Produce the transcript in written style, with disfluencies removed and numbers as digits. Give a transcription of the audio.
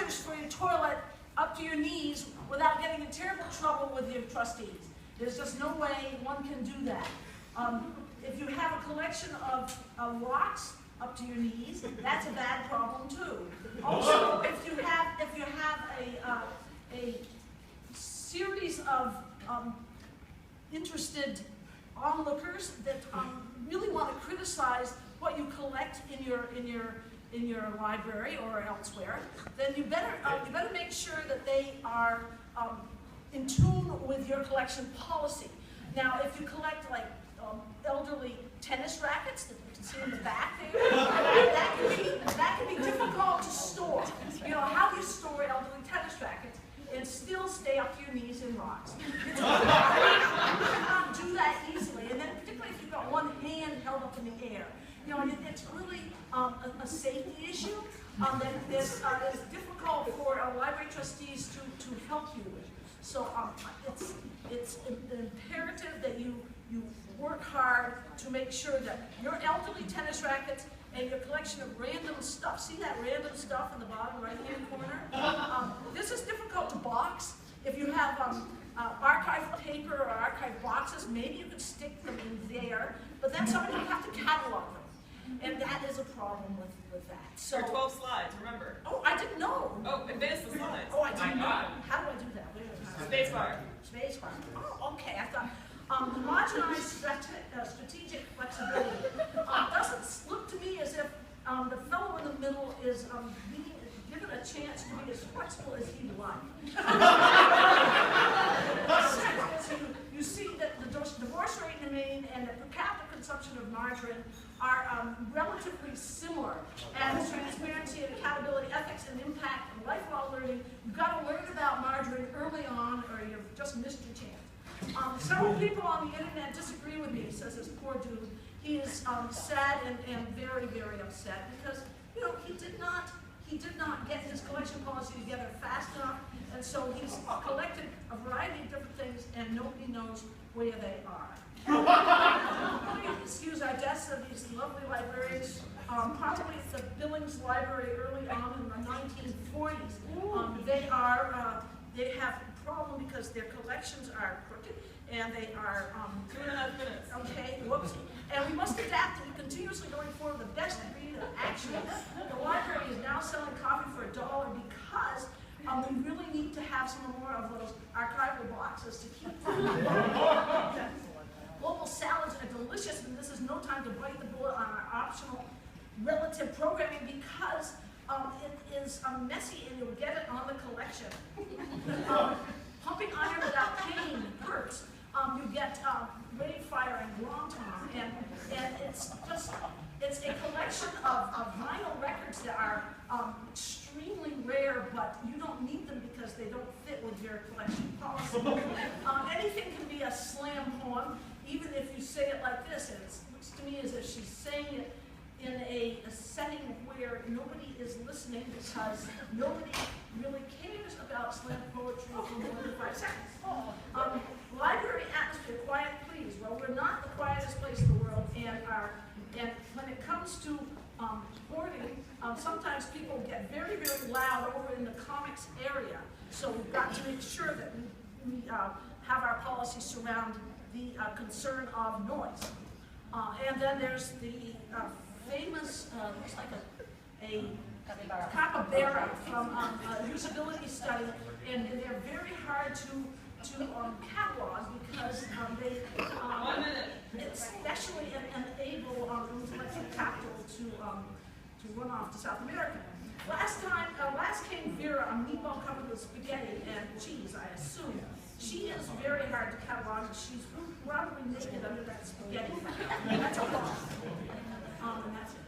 measures for your toilet up to your knees without getting in terrible trouble with your trustees. There's just no way one can do that. If you have a collection of rocks up to your knees, that's a bad problem too. Also, if you have a series of interested onlookers that really want to criticize what you collect in your library or elsewhere, then you better make sure that they are in tune with your collection policy. Now, if you collect like elderly tennis rackets that you can see in the back there, that can be difficult to store. You know, how do you store elderly tennis rackets and still stay up to your knees in rocks? You cannot do that easily, and then particularly if you've got one hand held up in the air. You know, it's really a safety issue that is difficult for library trustees to help you with. So it's imperative that you work hard to make sure that your elderly tennis rackets and your collection of random stuff, see that random stuff in the bottom right-hand corner? This is difficult to box. If you have archive paper or archive boxes, maybe you could stick them in there, but then somebody would have to catalog them. And that is a problem with that. So, there are 12 slides, remember. Oh, I didn't know. Oh, advance the slides. Oh, I didn't know. How do I do that? Spacebar. Spacebar. Oh, okay. I thought homogenized strategic flexibility doesn't look to me as if the fellow in the middle is being given a chance to be as flexible as he'd like. So you see that the divorce rate in Maine and the per capita consumption of margarine are relatively similar. And transparency and accountability, ethics and impact, and lifelong learning, you've got to learn about margarine early on or you've just missed your chance. Several people on the internet disagree with me, says this poor dude. He is sad and very, very upset because, you know, he did not get his collection policy together fast enough, and so he's collected a variety of different things and nobody knows where they are. Excuse our deaths of these lovely librarians. Probably at the Billings Library early on in the 1940s. They have a problem because their collections are crooked and they are 2.5 minutes. Okay, whoops. And we must adapt and continuously going forward the best breed of action. The library is now selling coffee for $1 because we really need to have some more of those archival boxes to keep them. Global salads are delicious, and this is no time to bite the bullet on our optional relative programming because it is messy and you'll get it on the collection. Pumping iron without pain hurts. You get Wave Fire and Wonton, and it's a collection of vinyl records that are extremely rare, but you don't need them because they don't fit with your collection policy. Anything can be a slam poem, even if you say it like this, and it looks to me as if she's saying it in a setting where nobody is listening because nobody really cares about slam poetry for more than 5 seconds. Library atmosphere, quiet please. Well, we're not the quietest place in the world, and when it comes to hoarding, sometimes people get very, very loud over in the comics area. So we've got to make sure that we have our policy surround the concern of noise. And then there's the famous, looks like a capybara from a usability study, and they're very hard to catalog because they especially enable intellectual capital to run off to South America. Last came Vera, a meatball covered with spaghetti and cheese, I assume. She is very hard to catalog. She's probably naked under that spaghetti. That's a problem. And that's it.